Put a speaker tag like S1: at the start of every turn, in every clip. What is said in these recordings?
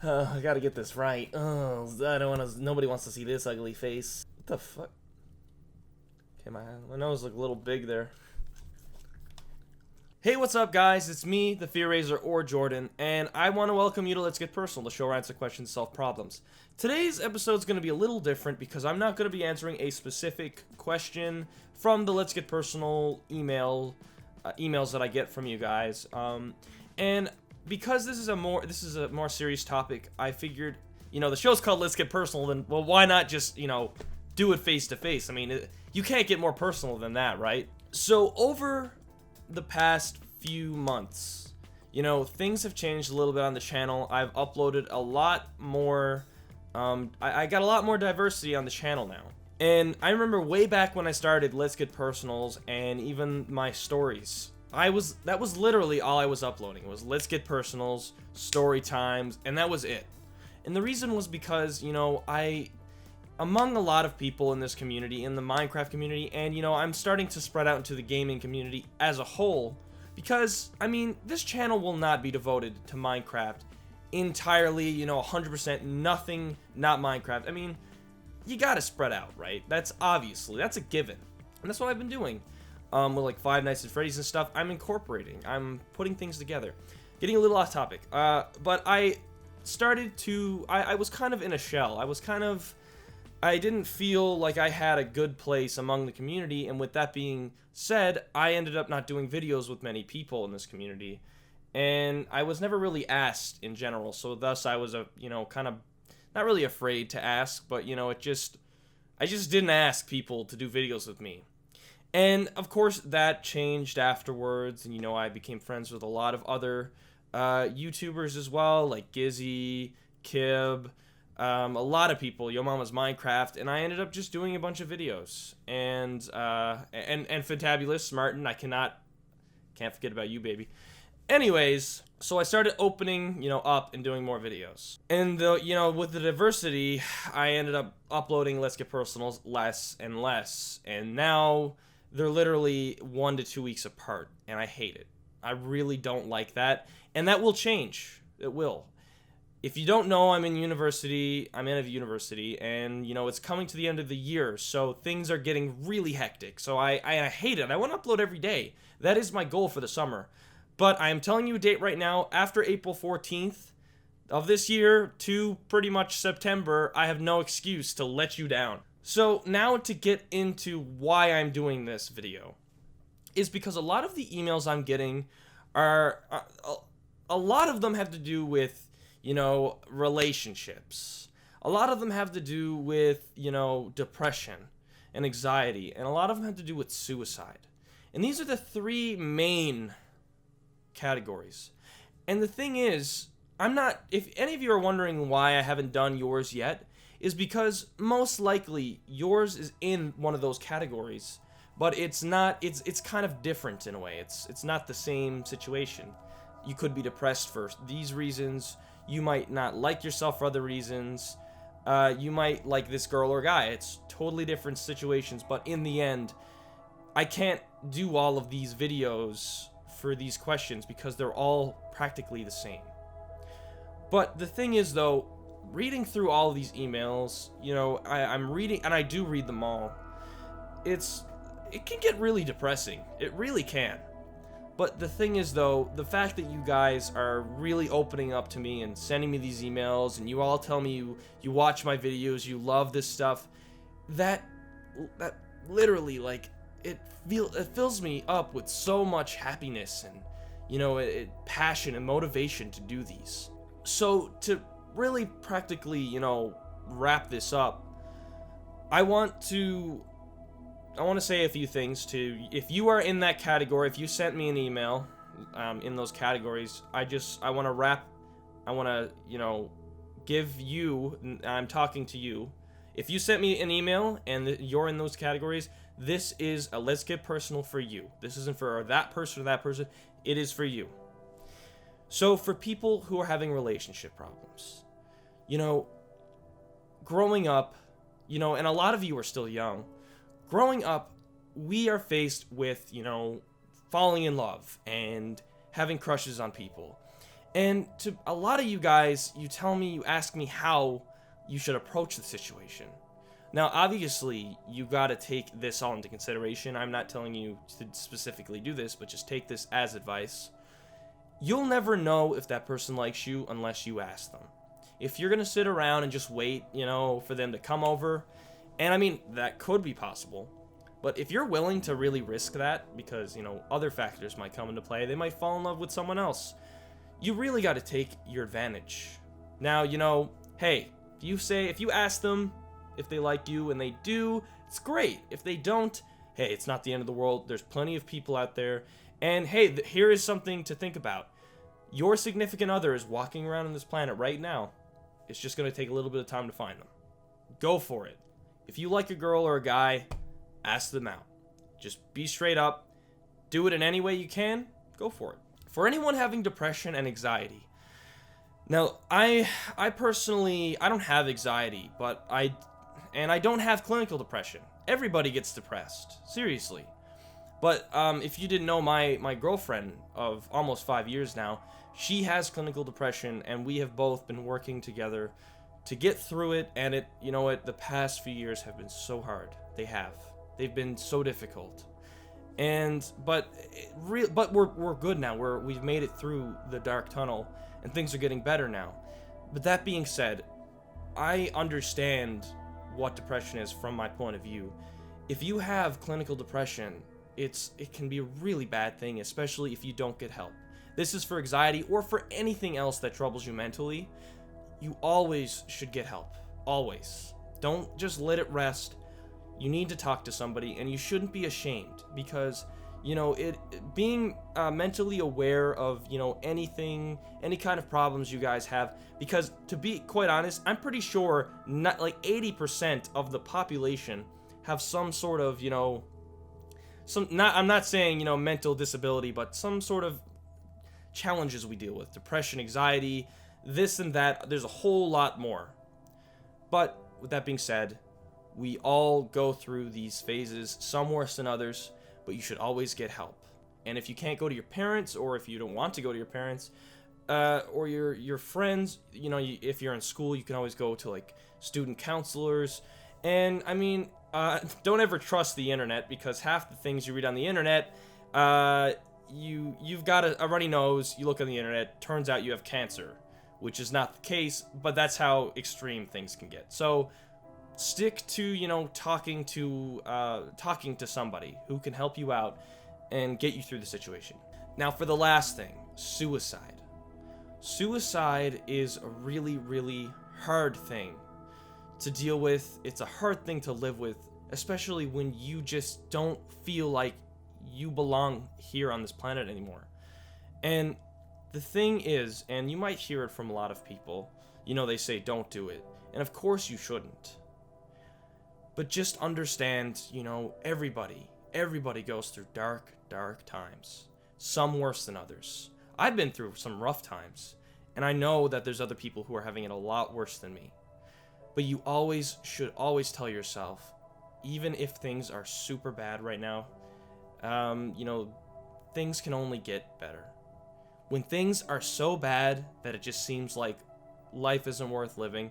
S1: I gotta get this right. Oh, I don't want to. Nobody wants to see this ugly face. What the fuck? Okay, my nose look a little big there. Hey, what's up, guys? It's me, the Fear Raiser, or Jordan, and I want to welcome you to Let's Get Personal, the show where I answer questions, solve problems. Today's episode is going to be a little different because I'm not going to be answering a specific question from the Let's Get Personal emails that I get from you guys. And because this is a more serious topic, I figured, the show's called Let's Get Personal, then well, why not just do it face to face? I mean, you can't get more personal than that, right? So over the past few months, things have changed a little bit on the channel. I've uploaded a lot more. I got a lot more diversity on the channel now. And I remember way back when I started Let's Get Personals and even my stories, that was literally all I was uploading. It was Let's Get Personals, story times, and that was it. And the reason was because, among a lot of people in this community, in the Minecraft community, and, I'm starting to spread out into the gaming community as a whole, because, this channel will not be devoted to Minecraft entirely, 100%, nothing, not Minecraft. You gotta spread out, right? That's a given. And that's what I've been doing. With like Five Nights at Freddy's and stuff, I'm putting things together. Getting a little off topic. But I was kind of in a shell. I didn't feel like I had a good place among the community, and with that being said, I ended up not doing videos with many people in this community, and I was never really asked in general, so thus I was kind of not really afraid to ask, but I just didn't ask people to do videos with me. And of course that changed afterwards, and I became friends with a lot of other YouTubers as well, like Gizzy, Kib, a lot of people, Yo Mama's Minecraft, and I ended up just doing a bunch of videos. And Fantabulous, Martin, can't forget about you, baby. Anyways, so I started opening, up and doing more videos. And with the diversity, I ended up uploading Let's Get Personals less and less. And now they're literally 1 to 2 weeks apart, and I hate it. I really don't like that, and that will change. It will. If you don't know, I'm in a university, and it's coming to the end of the year, so things are getting really hectic. So I hate it. I want to upload every day. That is my goal for the summer. But I am telling you a date right now, after April 14th of this year to pretty much September, I have no excuse to let you down. So now to get into why I'm doing this video is because a lot of the emails I'm getting are, a lot of them have to do with, relationships. A lot of them have to do with, depression and anxiety, and a lot of them have to do with suicide. And these are the three main categories. And the thing is, if any of you are wondering why I haven't done yours yet, is because most likely yours is in one of those categories, but it's not. It's kind of different in a way. It's not the same situation. You could be depressed for these reasons. You might not like yourself for other reasons. You might like this girl or guy. It's totally different situations, but in the end, I can't do all of these videos for these questions because they're all practically the same. But the thing is, though, reading through all of these emails, I'm reading, and I do read them all. It can get really depressing. It really can. But the thing is, though, the fact that you guys are really opening up to me and sending me these emails, and you all tell me you watch my videos, you love this stuff, that literally, it fills me up with so much happiness and, passion and motivation to do these. So to really practically, wrap this up, I want to say a few things if you are in that category, if you sent me an email in those categories, I want to give you, I'm talking to you. If you sent me an email and you're in those categories, this is a Let's Get Personal for you. This isn't for that person or that person. It is for you. So for people who are having relationship problems, growing up, and a lot of you are still young, growing up, we are faced with, falling in love and having crushes on people. And to a lot of you guys, you ask me how you should approach the situation. Now, obviously, you got to take this all into consideration. I'm not telling you to specifically do this, but just take this as advice. You'll never know if that person likes you unless you ask them. If you're going to sit around and just wait, for them to come over, and I mean, that could be possible. But if you're willing to really risk that, because, other factors might come into play, they might fall in love with someone else, you really got to take your advantage. Now, hey, if you ask them if they like you and they do, it's great. If they don't, hey, it's not the end of the world. There's plenty of people out there. And hey, here is something to think about. Your significant other is walking around on this planet right now. It's just going to take a little bit of time to find them. Go for it. If you like a girl or a guy, ask them out. Just be straight up. Do it in any way you can. Go for it. For anyone having depression and anxiety. Now, I personally, I don't have anxiety, but I don't have clinical depression. Everybody gets depressed. Seriously. But if you didn't know, my girlfriend of almost 5 years now, she has clinical depression, and we have both been working together to get through it. And the past few years have been so hard. They've been so difficult. But we're good now. We've made it through the dark tunnel, and things are getting better now. But that being said, I understand what depression is from my point of view. If you have clinical depression, it can be a really bad thing, especially if you don't get help. This is for anxiety or for anything else that troubles you mentally. You always should get help. Always. Don't just let it rest. You need to talk to somebody, and you shouldn't be ashamed, because being mentally aware of any kind of problems you guys have, because to be quite honest, I'm pretty sure not like 80% of the population have some sort of I'm not saying mental disability, but some sort of challenges we deal with: depression, anxiety, this and that. There's a whole lot more. But with that being said, we all go through these phases, some worse than others, but you should always get help. And if you can't go to your parents, or if you don't want to go to your parents, or your friends, if you're in school, you can always go to like student counselors. And I mean, don't ever trust the internet, because half the things you read on the internet, you've got a runny nose, you look on the internet, turns out you have cancer, which is not the case, but that's how extreme things can get. So stick to talking to somebody who can help you out and get you through the situation. Now, for the last thing, suicide. Suicide is a really, really hard thing to deal with. It's a hard thing to live with, especially when you just don't feel like you belong here on this planet anymore. And the thing is, and you might hear it from a lot of people, they say don't do it. And of course you shouldn't. But just understand, everybody goes through dark, dark times. Some worse than others. I've been through some rough times, and I know that there's other people who are having it a lot worse than me. But you should always tell yourself, even if things are super bad right now, things can only get better. When things are so bad that it just seems like life isn't worth living,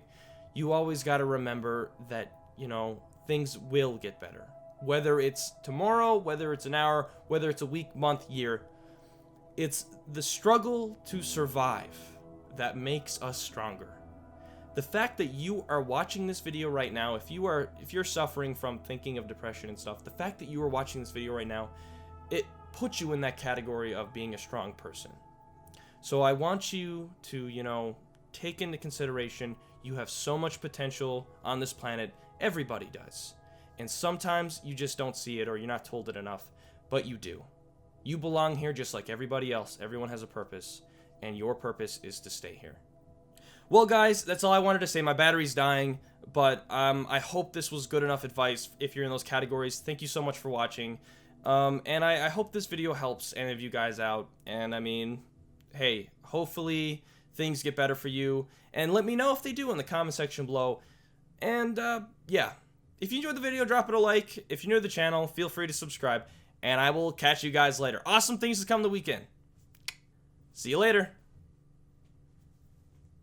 S1: you always got to remember that, things will get better. Whether it's tomorrow, whether it's an hour, whether it's a week, month, year, it's the struggle to survive that makes us stronger. The fact that you are watching this video right now, if you're suffering from thinking of depression and stuff, the fact that you are watching this video right now, it puts you in that category of being a strong person. So I want you to, take into consideration, you have so much potential on this planet. Everybody does. And sometimes you just don't see it, or you're not told it enough, but you do. You belong here just like everybody else. Everyone has a purpose, and your purpose is to stay here. Well, guys, that's all I wanted to say. My battery's dying, but I hope this was good enough advice if you're in those categories. Thank you so much for watching. And I hope this video helps any of you guys out. And I mean, hey, hopefully things get better for you. And let me know if they do in the comment section below. And yeah, if you enjoyed the video, drop it a like. If you're new to the channel, feel free to subscribe. And I will catch you guys later. Awesome things to come the weekend. See you later.